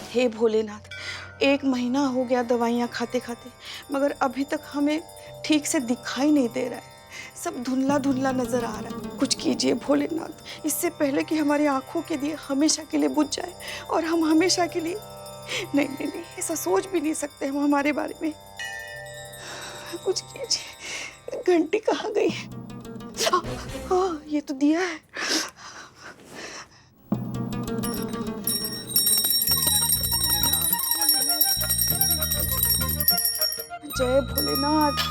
हे भोलेनाथ, 1 महीना हो गया दवाइयाँ खाते खाते, मगर अभी तक हमें ठीक से दिखाई नहीं दे रहा है। सब धुंधला धुंधला नजर आ रहा है। कुछ कीजिए भोलेनाथ, इससे पहले कि हमारी आंखों के दिए हमेशा के लिए बुझ जाए और हम हमेशा के लिए नहीं नहीं नहीं, ऐसा सोच भी नहीं सकते हम हमारे बारे में। कुछ कीजिए। घंटी कहाँ गई है? ये तो दिया है। जय भोलेनाथ।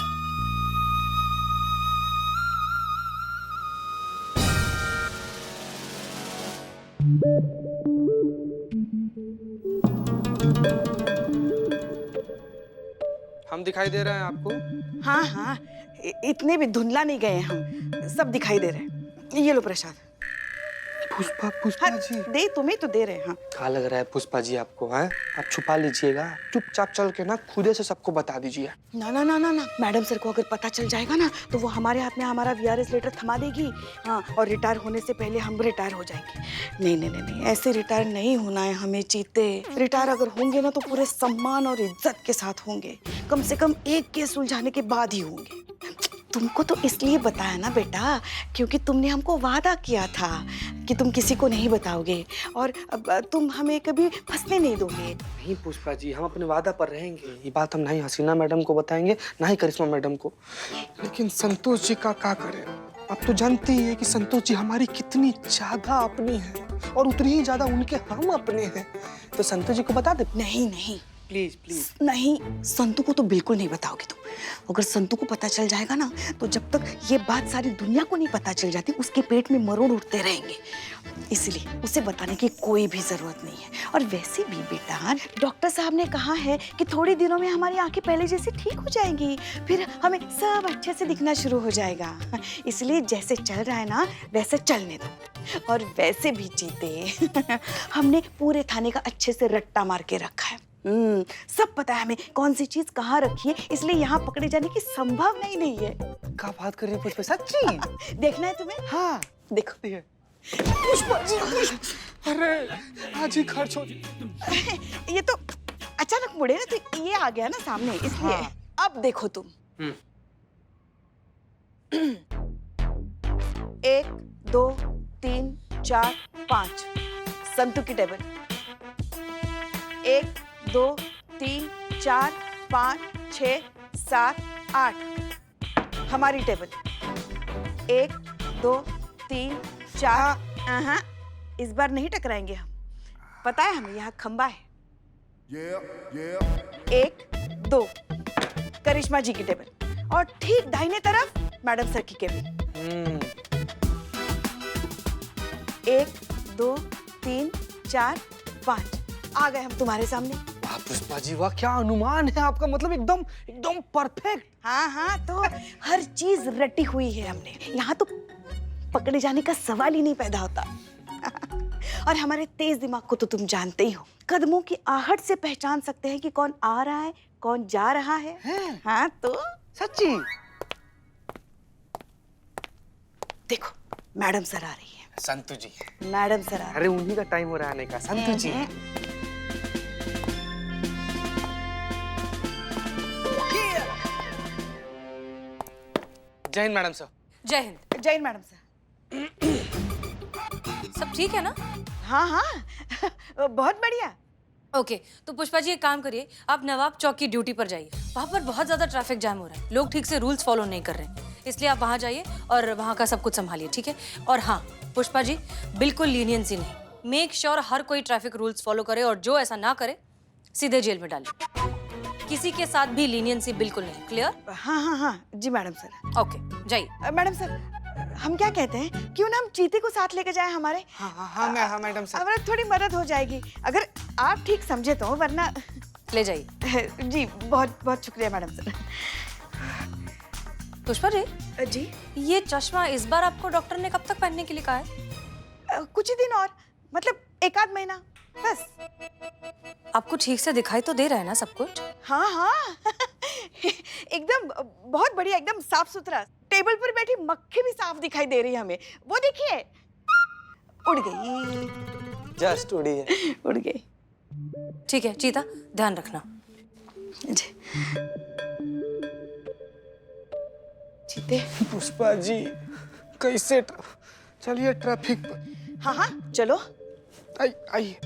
हम दिखाई दे रहे हैं आपको? हाँ हाँ, इतने भी धुंधला नहीं गए हम, सब दिखाई दे रहे हैं। ये लो प्रसाद। पुष्पा, पुष्पा जी। दे, तुम्हें तो दे रहे हैं। हाँ। कहाँ लग रहा है पुष्पा जी आपको? है आप छुपा लीजिएगा, चुपचाप चल के ना खुदे से सबको बता दीजिए। ना ना ना ना ना, मैडम सर को अगर पता चल जाएगा ना तो वो हमारे हाथ में हमारा VRS लेटर थमा देगी। हाँ, और रिटायर होने से पहले हम रिटायर हो जाएंगे। नहीं नहीं नहीं नहीं, ऐसे रिटायर नहीं होना है हमें चीते। रिटायर अगर होंगे ना तो पूरे सम्मान और इज्जत के साथ होंगे, कम से कम एक केस सुलझाने के बाद ही होंगे। तुमको तो इसलिए बताया ना बेटा, क्योंकि तुमने हमको वादा किया था कि तुम किसी को नहीं बताओगे और तुम हमें कभी फंसने नहीं दोगे। नहीं पुष्पा जी, हम अपने वादा पर रहेंगे। ये बात हम नहीं हसीना मैडम को बताएंगे, ना ही करिश्मा मैडम को। लेकिन संतोष जी का क्या करें? आप तो जानते ही है कि संतोष जी हमारी कितनी ज्यादा अपनी है और उतनी ही ज्यादा उनके हम अपने हैं। तो संतोष जी को बता दे। नहीं नहीं, प्लीज प्लीज। नहीं, संतू को तो बिल्कुल नहीं बताओगे तुम। अगर संतू को पता चल जाएगा ना तो जब तक ये बात सारी दुनिया को नहीं पता चल जाती, उसके पेट में मरोड़ उठते रहेंगे। इसलिए उसे बताने की कोई भी जरूरत नहीं है। और वैसे भी बेटा, डॉक्टर साहब ने कहा है कि थोड़े दिनों में हमारी आंखें पहले जैसी ठीक हो जाएंगी, फिर हमें सब अच्छे से दिखना शुरू हो जाएगा। इसलिए जैसे चल रहा है ना वैसे चलने दो। और वैसे भी जीते हमने पूरे थाने का अच्छे से रट्टा मार के रखा है। सब पता है हमें कौन सी चीज कहाँ रखी है, इसलिए यहाँ पकड़े जाने की संभावना ही नहीं है। क्या बात कर रही है पुष्पा? सच्ची? देखना है तुम्हें? हाँ देखो। पुष्पा जी, अरे आज ही खर्च हो। ये तो अचानक मुड़े ना तो ये आ गया ना सामने, इसलिए। हाँ। अब देखो तुम। 1 2 3 4 5 संतू की टेबल। 1 2 3 4 5 6 7 8 हमारी टेबल। 1 2 3 4। हाँ, इस बार नहीं टकराएंगे हम, पता है हमें यहाँ खंबा है। 1 2 करिश्मा जी की टेबल और ठीक दाहिने तरफ मैडम सर की केबिन। 1 2 3 4 5 आ गए हम तुम्हारे सामने। वाह पुष्पा जी वाह, क्या अनुमान है आपका, मतलब एकदम एकदम परफेक्ट। हाँ हाँ, तो हर चीज रटी हुई है हमने, यहाँ तो पकड़े जाने का सवाल ही नहीं पैदा होता। और हमारे तेज दिमाग को तो तुम जानते ही हो, कदमों की आहट से पहचान सकते हैं कि कौन आ रहा है कौन जा रहा है। हाँ तो सच्ची? देखो मैडम सर आ रही है। संतू जी। मैडम सर आ रही। अरे उन्हीं का टाइम हो रहा है आने का। संतू जी। जय हिंद मैडम सर। जय हिंद। जय हिंद मैडम सर। सब ठीक है ना? हाँ हाँ बहुत बढ़िया। ओके, तो पुष्पा जी एक काम करिए, आप नवाब चौक की ड्यूटी पर जाइए। वहाँ पर बहुत ज्यादा ट्रैफिक जाम हो रहा है, लोग ठीक से रूल्स फॉलो नहीं कर रहे हैं, इसलिए आप वहाँ जाइए और वहाँ का सब कुछ संभालिए, ठीक है? और हाँ पुष्पा जी, बिल्कुल लीनियंसी नहीं, मेक श्योर हर कोई ट्रैफिक रूल्स फॉलो करे और जो ऐसा ना करे सीधे जेल में डालिए। किसी के साथ भी लीनियंसी बिल्कुल नहीं। क्लियर? हाँ हाँ हाँ जी मैडम सर। ओके जाइए। मैडम सर, हम क्या कहते हैं, क्यों ना हम चीते को साथ लेके जाएं हमारे? हाँ मैडम सर। अब थोड़ी मदद हो जाएगी अगर आप ठीक समझे तो, वरना ले जाइए। जी बहुत बहुत शुक्रिया मैडम सर। पुष्पा जी, जी ये चश्मा इस बार आपको डॉक्टर ने कब तक पहनने के लिए कहा है? कुछ ही दिन और, मतलब 1 आध महीना बस। आपको ठीक से दिखाई तो दे रहा है ना सब कुछ? हाँ हाँ एकदम बहुत बढ़िया, एकदम साफ सुथरा। टेबल पर बैठी मक्खी भी साफ दिखाई दे रही है हमें, वो देखिए उड़ गई। जस्ट उड़ी है। उड़ गई। ठीक है चीता, ध्यान रखना। जी चीते। पुष्पा जी कैसे चलिए ट्रैफिक पर। हाँ हाँ चलो। आइए।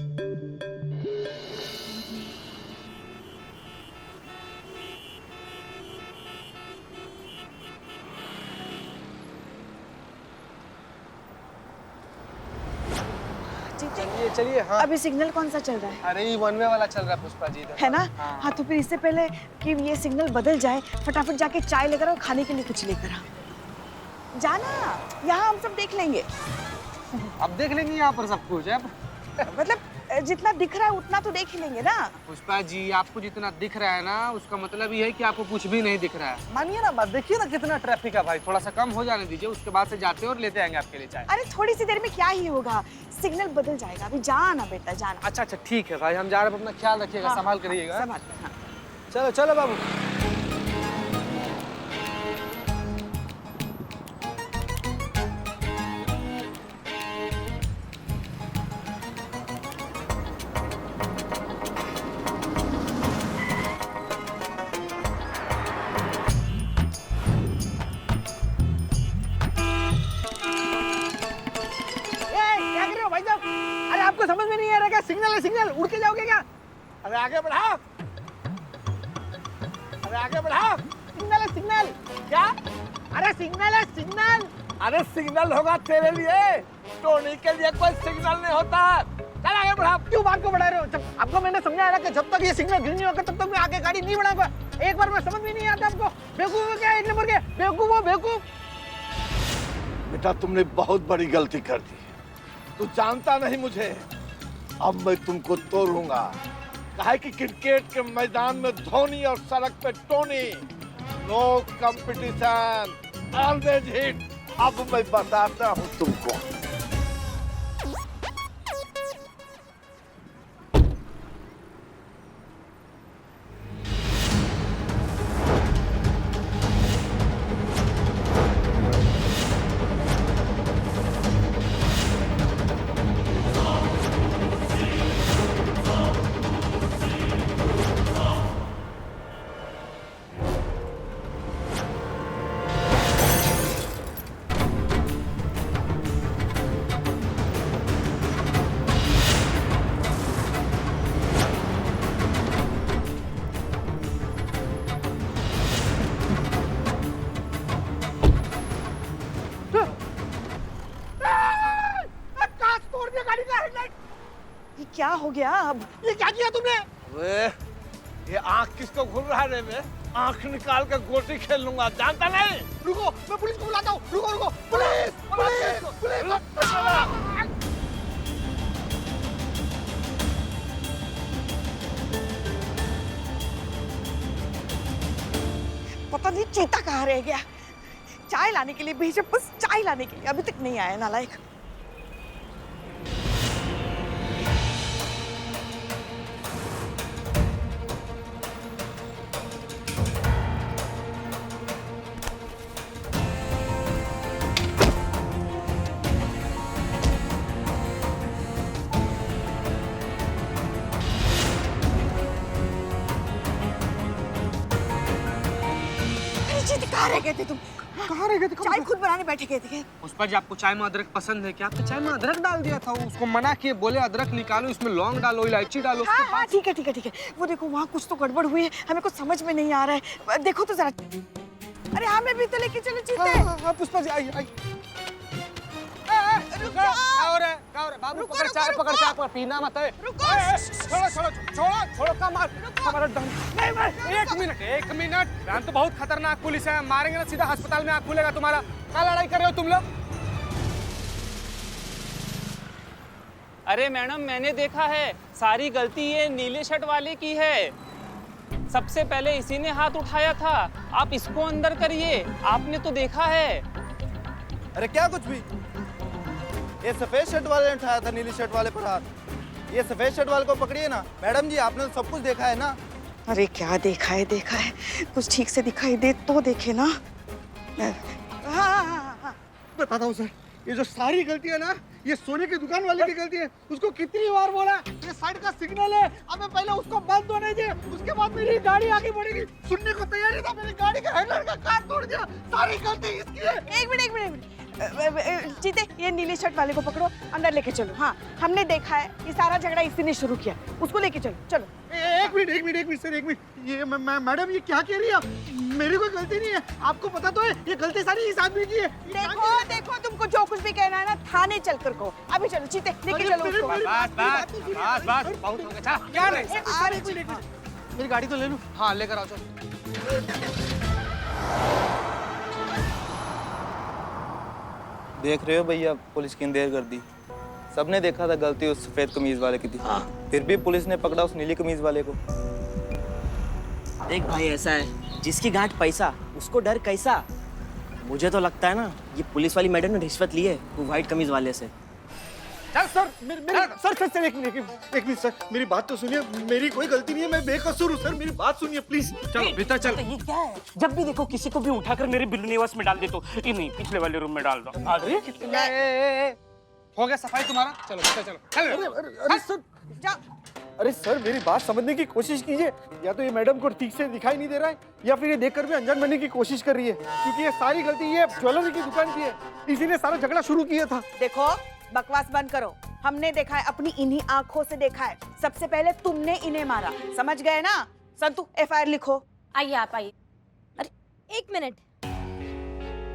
चलिए चलिए। हाँ अभी सिग्नल कौन सा चल रहा है? अरे ये वन वे वाला चल रहा है पुष्पा जी इधर। है ना? हाँ। हाँ तो फिर इससे पहले कि ये सिग्नल बदल जाए फटाफट जाके चाय लेकर और खाने के लिए कुछ लेकर आ जाना। यहाँ हम सब देख लेंगे। अब देख लेंगे यहाँ पर सब कुछ। अब मतलब जितना दिख रहा है उतना तो देख ही लेंगे ना। पुष्पा जी आपको जितना दिख रहा है ना उसका मतलब ये है कि आपको कुछ भी नहीं दिख रहा है। मानिए ना बात, देखिए ना कितना ट्रैफिक है भाई। थोड़ा सा कम हो जाने दीजिए, उसके बाद से जाते हैं और लेते आएंगे आपके लिए चाय। अरे थोड़ी सी देर में क्या ही होगा, सिग्नल बदल जाएगा। अभी जाना बेटा जाना। अच्छा अच्छा ठीक है भाई, हम जा रहे हैं। अपना ख्याल रखिएगा। हाँ, संभाल करिएगा। संभाल कर, हाँ। चलो चलो बाबू। क्या कर रहे हो भाई साहब? अरे आपको समझ में नहीं आ रहा क्या? सिग्नल है सिग्नल, उड़ के जाओगे क्या? अरे आगे बढ़ाओ, अरे आगे बढ़ाओ। सिग्नल है सिग्नल। क्या? अरे सिग्नल है सिग्नल। अरे सिग्नल होगा तेरे लिए, टोनी के लिए कोई सिग्नल नहीं होता। चल आगे बढ़ाओ। क्यों बात को बढ़ा रहे हो? जब आपको मैंने समझाया ना कि जब तक ये सिग्नल ग्रीन नहीं होगा तब तक मैं आगे गाड़ी नहीं बढ़ाऊंगा। एक बार में समझ में नहीं आता आपको? बेवकूफ हो क्या? एक नंबर के बेवकूफ हो, बेवकूफ। बेटा तुमने बहुत बड़ी गलती कर दी। तू जानता नहीं मुझे, अब मैं तुमको तोड़ूंगा। कहा कि क्रिकेट के मैदान में धोनी और सड़क पे Tony, no competition, always hit. अब मैं बताता हूँ तुमको। कांच तोड़ दिया गाड़ी का हेडलाइट। ये क्या हो गया अब? ये क्या किया तुमने? वे, ये आँख किसको घूम रहा है रे? आँख निकाल कर गोटी खेल लूंगा, जानता नहीं? रुको, मैं पुलिस को बुलाता हूँ। रुको रुको, पुलिस पुलिस पुलिस। पता नहीं चीता कहाँ रह गया। चाय लाने के लिए भेजा, बस चाय लाने के लिए, अभी तक नहीं आया नालायक। जीत कहाँ रह गए थे तुम? कहाँ रह गए थे? चाय खुद बनाने बैठे गए थे। पुष्पा जी आपको चाय में अदरक पसंद है क्या? आपने चाय में अदरक डाल दिया था। उसको मना किए, बोले अदरक निकालो, इसमें लौंग डालो, इलायची डालो। हाँ हाँ ठीक है ठीक है ठीक है। वो देखो वहाँ कुछ तो गड़बड़ हुई है, हमें कुछ समझ में नहीं आ रहा है। देखो तो जरा। अरे हमें भी तो लेके चलो चीते। हाँ पुष्पा जी आइए आइए। रुको क्या हो रहा है? क्या हो रहा है? बाबू रुको, पकड़ रुको, चाय, रुको। पकड़ चाय, पकड़, पीना मत है। रुको। छोड़ो छोड़ो छोड़ो छोड़ो का मार। हमारा डर नहीं भाई। एक मिनट। राम तो बहुत खतरनाक पुलिस है, मारेंगे ना सीधा अस्पताल में आँख खुलेगा तुम्हारा। क्या लड़ाई कर रहे हो तुम लोग? अरे मैडम मैंने देखा है, सारी गलती ये नीले शर्ट वाले की है। सबसे पहले इसी ने हाथ उठाया था। आप इसको अंदर करिए, आपने तो देखा है। अरे क्या कुछ भी? ये सफेद शर्ट वाले ने उठाया था नीली शर्ट वाले पर हाथ। ये सफेद शर्ट वाले को पकड़िए ना। मैडम जी आपने तो सब कुछ देखा है ना? अरे क्या देखा है कुछ ठीक से दिखाई दे तो देखे ना। हाँ हाँ हाँ हाँ। बताता हूँ सर, ये जो सारी गलतियाँ ना ये सोने की दुकान वाले की गलती है। उसको कितनी बार बोला ये साइड का सिग्नल है, अबे पहले उसको बंद होने दे, उसके बाद मेरी गाड़ी आगे बढ़ेगी। सुनने को तैयार नहीं था, मेरी गाड़ी का हैंडल का काट तोड़ दिया। सारी गलती इसकी है। एक मिनट जीते, ये नीली शर्ट वाले को पकड़ो, अंदर लेके चलो। हाँ, हमने देखा है ये सारा झगड़ा इसी ने शुरू किया, उसको लेके चलो। चलो एक मिनट सर, एक मिनट। ये मैडम ये क्या कह रही है आप? मेरी कोई गलती नहीं है, आपको पता तो है ये गलती सारी इस आदमी की है। देखो तुमको जो कुछ भी कहना है ना थाने चल कर कहो। अभी चलो जीते, लेके चलो उसको। बस बहुत हो गया। क्या नहीं, मेरी गाड़ी तो ले लूं। हाँ लेकर आओ चलो। देख रहे हो भैया, पुलिस की देर कर दी। सबने देखा था गलती उस सफेद कमीज वाले की थी, फिर भी पुलिस ने पकड़ा उस नीली कमीज वाले को। देख भाई, ऐसा है जिसकी गांठ पैसा उसको डर कैसा। मुझे तो लगता है ना ये पुलिस वाली मैडम ने रिश्वत ली है वो व्हाइट कमीज वाले से। सर सर एक मिनट सर, मेरी बात तो सुनिए। मेरी कोई गलती नहीं है, मैं बेकसूर हूँ सर, मेरी बात सुनिए प्लीज। चलो भीतर चल। ये क्या है? जब भी देखो किसी को भी उठाकर मेरे बिल्लू निवास में डाल दे तो ये नहीं, पिछले वाले रूम में डाल दो। ए, हो गया सफाई तुम्हारा? चलो भीतर चलो। अरे सर अरे सर, मेरी बात समझने की कोशिश कीजिए। या तो ये मैडम को ठीक से दिखाई नहीं दे रहा है, या फिर ये देखकर भी अनजान बनने की कोशिश कर रही है, क्योंकि ये सारी गलती ये ज्वेलरी की दुकान की है। इसी ने सारा झगड़ा शुरू किया था। देखो बकवास बंद करो, हमने देखा है, अपनी इन्हीं आंखों से देखा है। सबसे पहले तुमने इन्हें मारा, समझ गए ना? संतु एफआईआर लिखो। आइए आप आइए। अरे एक मिनट,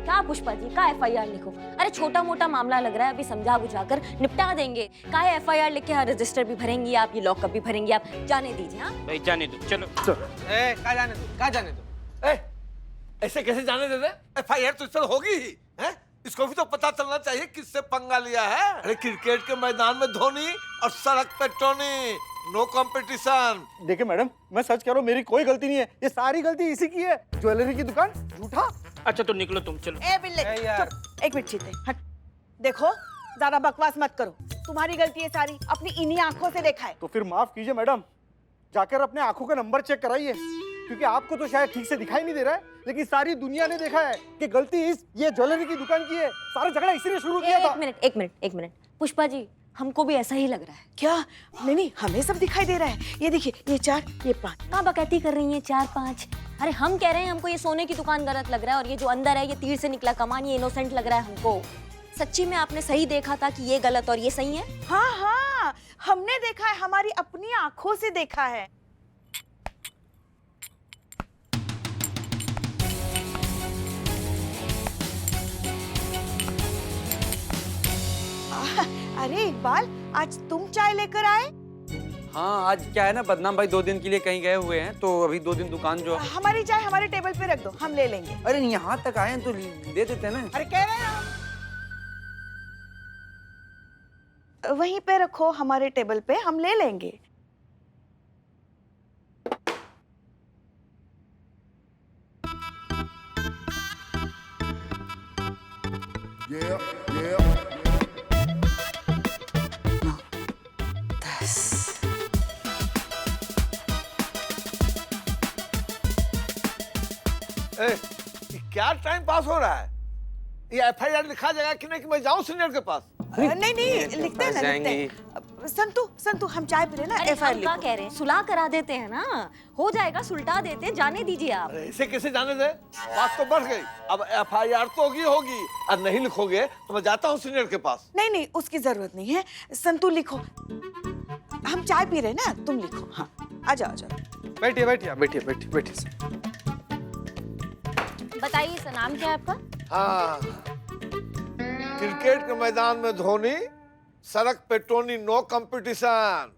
क्या पुष्पा जी का एफआईआर लिखो? अरे छोटा मोटा मामला लग रहा है, अभी समझा बुझाकर निपटा देंगे। का एफआईआर लिख के हाँ रजिस्टर भी भरेंगी आप, ये लॉकअप भी भरेंगी आप, जाने दीजिए। हाँ भाई जाने दो, चलो। कहाँ जाने दो? ऐसे कैसे जाने देते? एफआईआर तो इससे होगी ही है? इसको भी तो पता चलना चाहिए किससे पंगा लिया है। अरे क्रिकेट के मैदान में धोनी और सड़क पे टोनी, नो कंपटीशन। देखिए मैडम, मैं सच कह रहा हूँ, मेरी कोई गलती नहीं है, ये सारी गलती इसी की है। ज्वेलरी की दुकान झूठा। अच्छा तो निकलो तुम, चलो। ए बिल्ले, चुप, एक मिनट जीते, हट। देखो ज्यादा बकवास मत करो, तुम्हारी गलती है सारी, अपनी इन्हीं आंखों से देखा है। तो फिर माफ कीजिए मैडम, जाकर अपने आंखों का नंबर चेक कराइए, क्योंकि आपको तो शायद ठीक से दिखाई नहीं दे रहा है, लेकिन सारी दुनिया ने देखा है कि गलती ये ज्वेलरी की दुकान की है। सारा झगड़ा इसी ने शुरू किया था। एक मिनट पुष्पा जी, हमको भी ऐसा ही लग रहा है। क्या? नहीं, हमें सब दिखाई दे रहा है। ये देखिए, ये 4, ये 5। कहाँ बकैती कर रही हैं? 4 5? अरे हम कह रहे हैं हमको ये सोने की दुकान गलत लग रहा है, और ये जो अंदर है ये तीर से निकला कमान, ये इनोसेंट लग रहा है हमको। सच्ची में आपने सही देखा था कि ये गलत और ये सही है? हाँ, हमने देखा है, हमारी अपनी आंखों से देखा है। अरे इकबाल, आज तुम चाय लेकर आए? हाँ, आज क्या है ना, बदनाम भाई 2 दिन के लिए कहीं गए हुए हैं, तो अभी 2 दिन दुकान जो। हमारी चाय हमारे टेबल पे रख दो, हम ले लेंगे। अरे यहाँ तक आए हैं तो दे देते ना। अरे कह रहे हैं हम। वहीं पे रखो, हमारे टेबल पे, हम ले लेंगे। ये क्या टाइम पास हो रहा है? ये एफआईआर लिखा जाएगा कि नहीं कि मैं जाऊं सीनियर के पास? नहीं, लिखते हैं ना, लिखते हैं। संतु हम चाय पी रहे ना, एफआईआर लिखो। कह रहे हैं सुलह करा देते हैं ना, हो जाएगा, सुलटा देते हैं, जाने दीजिए आप। अरे इसे कैसे जाने दे? बात तो बढ़ गई, अब एफआईआर तो होगी। अब नहीं लिखोगे तो मैं जाता हूँ सीनियर के पास। नहीं, उसकी जरूरत नहीं है। संतु लिखो, हम चाय पी रहे ना, तुम लिखो। हाँ, आ जाओ। बैठिए। बताइए सर, नाम क्या है आपका? हाँ, क्रिकेट के मैदान में धोनी, सड़क पे टोनी, नो कंपटीशन।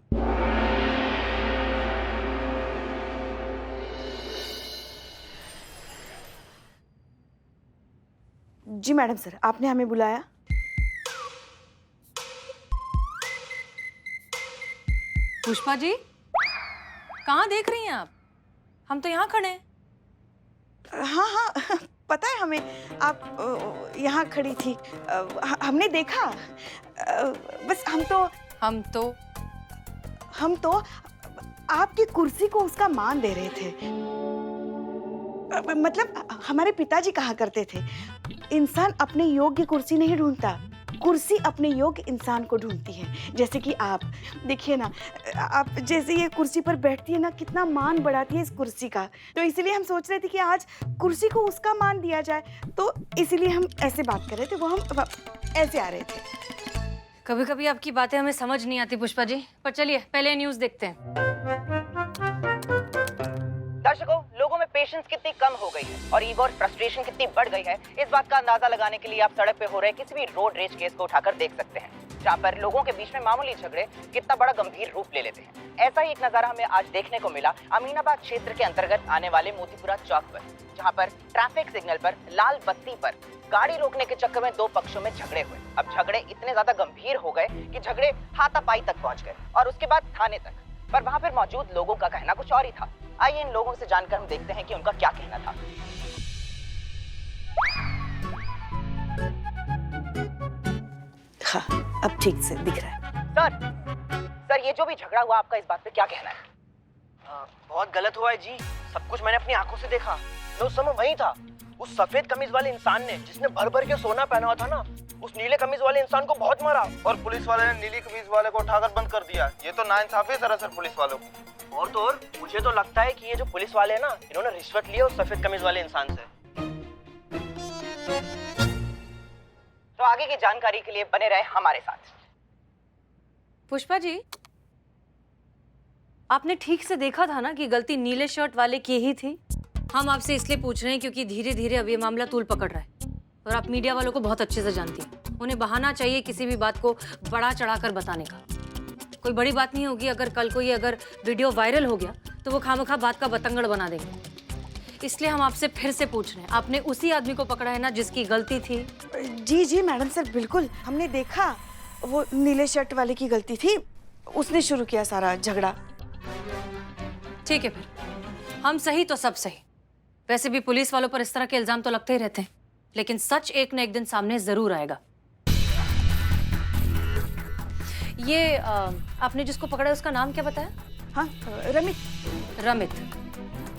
जी मैडम सर, आपने हमें बुलाया? पुष्पा जी, कहाँ देख रही हैं आप? हम तो यहाँ खड़े हैं। हाँ, पता है हमें, आप यहाँ खड़ी थी। हमने देखा। बस हम तो आपकी कुर्सी को उसका मान दे रहे थे। मतलब हमारे पिताजी कहा करते थे, इंसान अपने योग्य कुर्सी नहीं ढूंढता, कुर्सी अपने योग्य इंसान को ढूंढती है, जैसे कि आप देखिए ना, आप जैसे ये कुर्सी पर बैठती है ना, कितना मान बढ़ाती है इस कुर्सी का। तो इसीलिए हम सोच रहे थे कि आज कुर्सी को उसका मान दिया जाए, तो इसीलिए हम ऐसे बात कर रहे थे, वो हम ऐसे आ रहे थे। कभी कभी आपकी बातें हमें समझ नहीं आती पुष्पा जी, पर चलिए पहले न्यूज़ देखते हैं। दर्शकों, लोगों में पेशेंस कितनी कम हो गई है और ईगो और फ्रस्ट्रेशन कितनी बढ़ गई है, इस बात का अंदाजा लगाने के लिए आप सड़क पे हो रहे किसी भी रोड रेज केस को उठाकर देख सकते हैं, जहाँ पर लोगों के बीच में मामूली झगड़े कितना बड़ा गंभीर रूप ले लेते हैं। ऐसा ही एक नजारा हमें आज देखने को मिला अमीनाबाद क्षेत्र के अंतर्गत आने वाले मोतीपुरा चौक पर, जहाँ पर ट्रैफिक सिग्नल पर लाल बत्ती पर गाड़ी रोकने के चक्कर में दो पक्षों में झगड़े हुए। अब झगड़े इतने ज्यादा गंभीर हो गए कि झगड़े हाथापाई तक पहुंच गए और उसके बाद थाने तक, पर वहां पर मौजूद लोगों का कहना कुछ और ही था। आइए इन लोगों से जानकर हम देखते हैं कि उनका क्या कहना था। हाँ, अब ठीक से दिख रहा है। सर ये जो भी झगड़ा हुआ, आपका इस बात पे क्या कहना है? बहुत गलत हुआ है जी, सब कुछ मैंने अपनी आंखों से देखा। मैं उस समय वहीं था। उस सफेद कमीज वाले इंसान ने, जिसने भर भर के सोना पहना हुआ था ना, उस नीले कमीज वाले इंसान को बहुत मारा और पुलिस वाले ने नीली कमीज वाले को उठाकर बंद कर दिया। ये तो नाइंसाफी है सरासर पुलिस वालों की। और तो और मुझे तो लगता है कि ये जो पुलिस वाले हैं ना, इन्होंने रिश्वत ली है उस सफेद कमीज वाले इंसान से। तो आगे की जानकारी के लिए बने रहे हमारे साथ। पुष्पा जी, आपने ठीक से देखा था ना कि गलती नीले शर्ट वाले की ही थी? हम आपसे इसलिए पूछ रहे हैं क्योंकि धीरे धीरे अब ये मामला तूल पकड़ रहा है और आप मीडिया वालों को बहुत अच्छे से जानती हैं। उन्हें बहाना चाहिए किसी भी बात को बड़ा चढ़ाकर बताने का। कोई बड़ी बात नहीं होगी अगर कल को ये अगर वीडियो वायरल हो गया तो वो खामखा बात का बतंगड़ बना देंगे। इसलिए हम आपसे फिर से पूछ रहे हैं, आपने उसी आदमी को पकड़ा है ना जिसकी गलती थी? जी जी मैडम सर, बिल्कुल हमने देखा, वो नीले शर्ट वाले की गलती थी, उसने शुरू किया सारा झगड़ा। ठीक है, फिर हम सही तो सब सही। वैसे भी पुलिस वालों पर इस तरह के इल्जाम तो लगते ही रहते हैं, लेकिन सच एक न एक दिन सामने जरूर आएगा। ये आपने जिसको पकड़ा है उसका नाम क्या बताया? हाँ, रमित। रमित।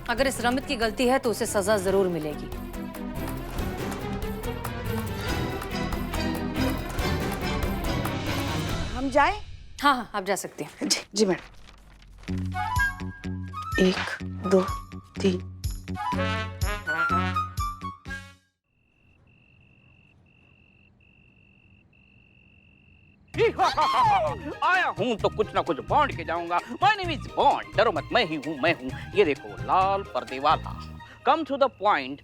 अगर इस रमित की गलती है तो उसे सजा जरूर मिलेगी। हम जाएं? हाँ हाँ, आप जा सकती हैं। जी जी मैडम। 1 2 3। आया हूँ तो कुछ ना कुछ बॉन्ड के जाऊंगा। माय नेम इज बॉन्ड, डरो मत, मैं ही हूँ, मैं हूँ। ये देखो, लाल पर्दे वाला। कम टू द पॉइंट,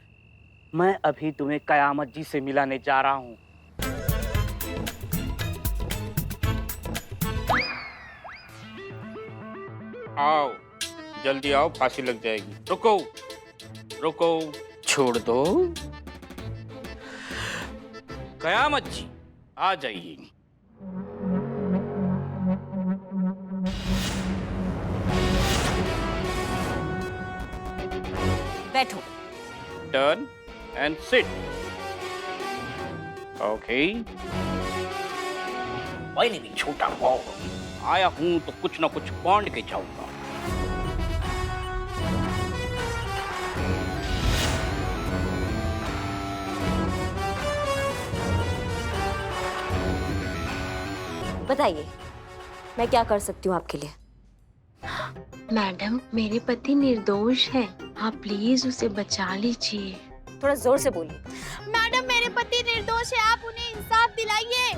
मैं अभी तुम्हें कयामत जी से मिलाने जा रहा हूँ। आओ, जल्दी आओ, फांसी लग जाएगी। रुको रुको, छोड़ दो। कयामत जी आ जाइए। बैठो। Turn and sit. ओके। पहले भी छोटा बॉन्ड आया हूं तो कुछ ना कुछ बॉन्ड के जाऊंगा। बताइए, मैं क्या कर सकती हूँ आपके लिए? मैडम, मेरे पति निर्दोष है, आप प्लीज उसे बचा लीजिए। थोड़ा जोर से बोलिए। मैडम, मेरे पति निर्दोष है, आप उन्हें इंसाफ दिलाइए।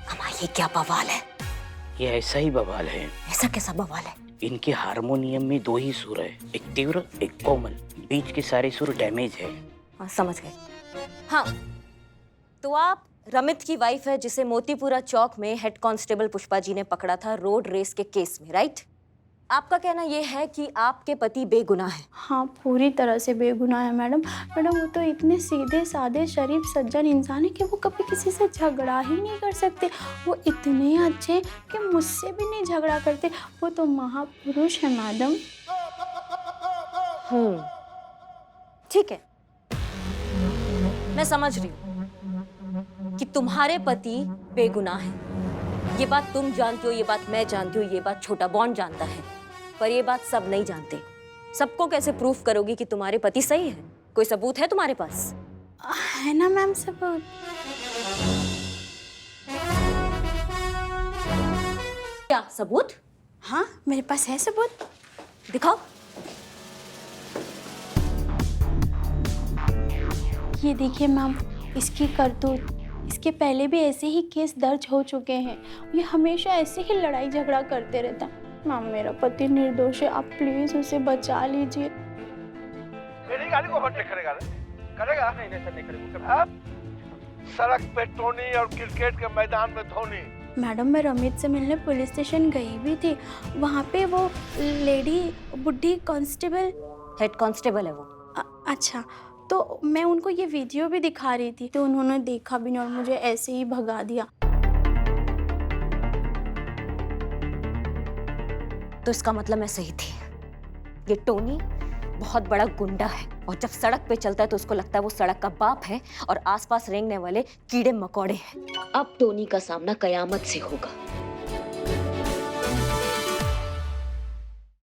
अम्मा, ये क्या बवाल है? ये ऐसा ही बवाल है। ऐसा कैसा बवाल है? इनके हारमोनियम में 2 ही सुर है, एक तीव्र एक कोमल। बीच के सारे सुर डैमेज है। हाँ, समझ गए। हाँ, तो आप रमित की वाइफ है जिसे मोतीपुरा चौक में हेड कांस्टेबल पुष्पा जी ने पकड़ा था रोड रेस के केस में, राइट? आपका कहना यह है कि आपके पति बेगुनाह है? हाँ, पूरी तरह से बेगुनाह है मैडम। मैडम, वो तो इतने सीधे साधे शरीफ सज्जन इंसान है कि वो कभी किसी से झगड़ा ही नहीं कर सकते। वो इतने अच्छे कि मुझसे भी नहीं झगड़ा करते। वो तो महापुरुष है मैडम। ठीक है, मैं समझ रही हूँ कि तुम्हारे पति बेगुनाह है। ये बात तुम जानती हो, ये बात मैं जानती हूँ, ये बात छोटा बॉन्ड जानता है, पर ये बात सब नहीं जानते। सबको कैसे प्रूफ करोगी कि तुम्हारे पति सही है? कोई सबूत है तुम्हारे पास? है ना मैम सबूत। क्या सबूत? हाँ मेरे पास है सबूत। दिखाओ। ये देखिए मैम, इसकी करतूत। इसके पहले भी ऐसे ही केस दर्ज हो चुके हैं। ये हमेशा ऐसे ही लड़ाई झगड़ा करते रहता। मैम मेरा पति निर्दोष है, आप प्लीज उसे बचा लीजिए। मेरी गाड़ी को हट करेगा करेगा नहीं नहीं सर नहीं करेगा। सड़क पे टोनी और क्रिकेट के मैदान में धोनी। मैडम मैं रमित से मिलने पुलिस स्टेशन गई भी थी। वहाँ पे वो लेडी बुढ़ी कांस्टेबल, हेड कांस्टेबल है वो। अच्छा, तो मैं उनको ये वीडियो भी दिखा रही थी तो उन्होंने देखा भी नहीं और मुझे ऐसे ही भगा दिया। तो इसका मतलब मैं सही थी। ये टोनी बहुत बड़ा गुंडा है और जब सड़क पे चलता है तो उसको लगता है वो सड़क का बाप है और आसपास रेंगने वाले कीड़े मकोड़े हैं। अब टोनी का सामना कयामत से होगा।